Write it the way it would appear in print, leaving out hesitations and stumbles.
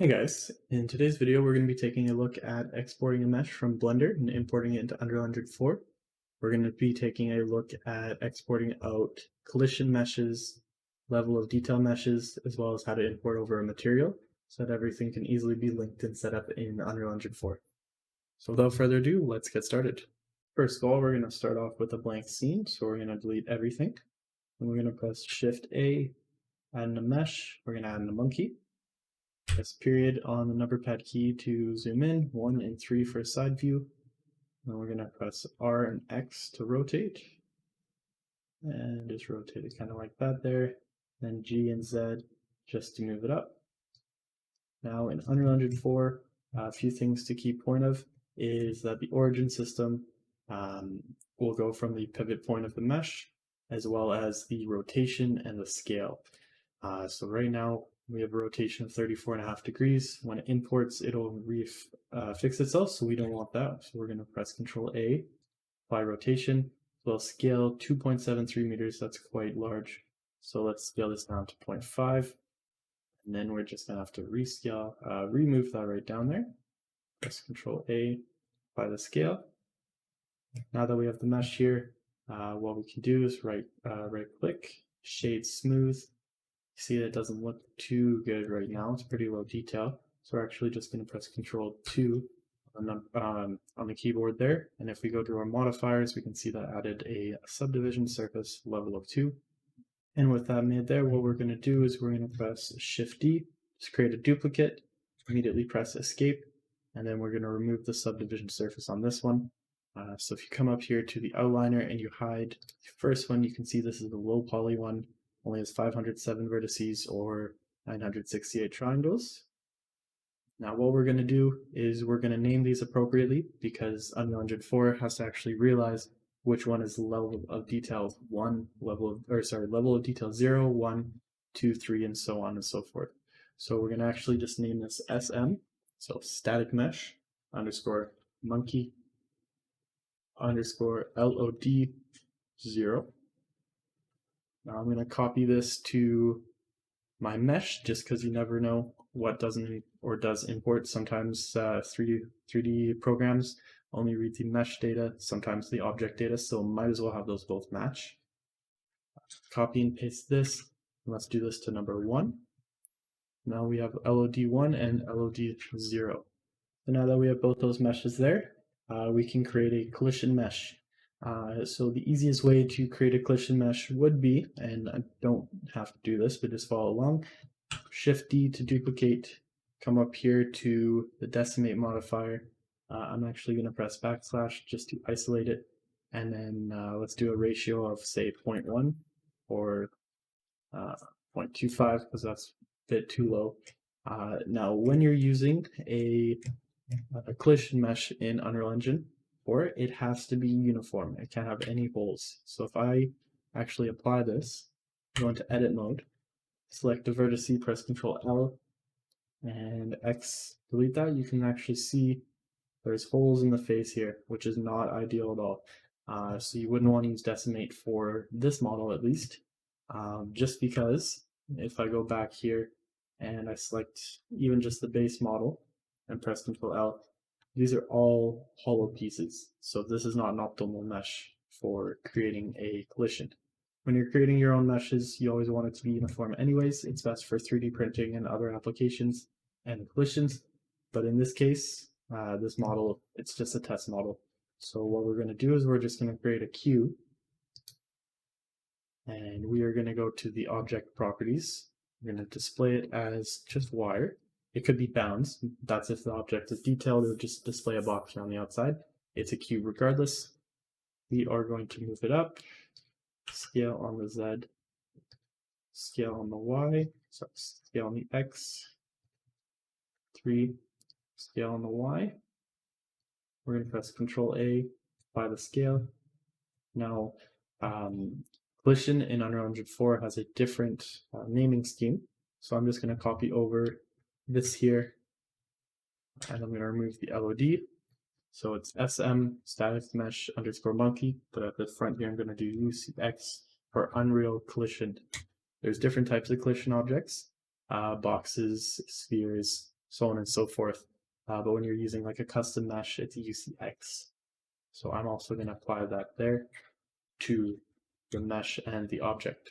Hey guys, in today's video we're going to be taking a look at exporting a mesh from Blender and importing it into Unreal Engine 4. We're going to be taking a look at exporting out collision meshes, level of detail meshes, as well as how to import over a material so that everything can easily be linked and set up in Unreal Engine 4. So without further ado, let's get started. First of all, we're going to start off with a blank scene, so we're going to delete everything. And we're going to press Shift A, add in a mesh, we're going to add in a monkey. Press period on the number pad key to zoom in, 1 and 3 for side view. Then we're going to press R and X to rotate. And just rotate it kind of like that there. Then G and Z just to move it up. Now in Unreal Engine 4, a few things to keep point of is that the origin system will go from the pivot point of the mesh, as well as the rotation and the scale. So right now, we have a rotation of 34.5 degrees. When it imports, it'll fix itself, so we don't want that. So we're going to press Control A, apply rotation, well, scale 2.73 meters. That's quite large. So let's scale this down to 0.5. And then we're just going to have to rescale, remove that right down there. Press Control A, apply the scale. Now that we have the mesh here, what we can do is right click, shade smooth. See, it doesn't look too good right now. It's pretty low detail. So we're actually just going to press Control 2 on the keyboard there. And if we go to our modifiers, we can see that added a subdivision surface level of 2. And with that made there, what we're going to do is we're going to press Shift D, just create a duplicate, immediately press Escape, and then we're going to remove the subdivision surface on this one. So if you come up here to the outliner and you hide the first one, you can see this is the low poly one. Only has 507 vertices or 968 triangles. Now what we're going to do is we're going to name these appropriately because Unreal Engine 4 has to actually realize which one is level of detail 1, level of detail 0, 1, 2, 3, and so on and so forth. So we're going to actually just name this SM, so static mesh underscore monkey underscore LOD 0. Now I'm going to copy this to my mesh just because you never know what doesn't or does import. Sometimes 3D programs only read the mesh data, sometimes the object data, so might as well have those both match. Copy and paste this. Let's do this to number 1. Now we have LOD1 and LOD0. So now that we have both those meshes there, we can create a collision mesh. So the easiest way to create a collision mesh would be, and I don't have to do this, but just follow along, Shift D to duplicate, come up here to the decimate modifier. I'm actually going to press backslash just to isolate it, and then let's do a ratio of say 0.1 or 0.25 because that's a bit too low. Now when you're using a collision mesh in Unreal Engine, or it has to be uniform. It can't have any holes. So if I actually apply this, go into edit mode, select the vertex, press Control L and X, delete that, you can actually see there's holes in the face here, which is not ideal at all. So you wouldn't want to use decimate for this model at least, just because if I go back here and I select even just the base model and press Control L, these are all hollow pieces, so this is not an optimal mesh for creating a collision. When you're creating your own meshes, you always want it to be uniform anyways. It's best for 3D printing and other applications and collisions, but in this case, this model, it's just a test model. So what we're going to do is we're just going to create a queue, and we are going to go to the object properties. We're going to display it as just wire. It could be bounds. That's if the object is detailed. It would just display a box on the outside. It's a cube regardless. We are going to move it up, scale on the Z, scale on the Y, sorry, scale on the X, 3, scale on the Y. We're going to press Control A, apply the scale. Now, collision in Unreal Engine 4 has a different naming scheme. So I'm just going to copy over this here, and I'm going to remove the LOD. So it's SM static mesh underscore monkey, but at the front here I'm going to do UX for Unreal Collision. There's different types of collision objects, boxes, spheres, so on and so forth. But when you're using like a custom mesh, it's UCX. So I'm also going to apply that there to the mesh and the object.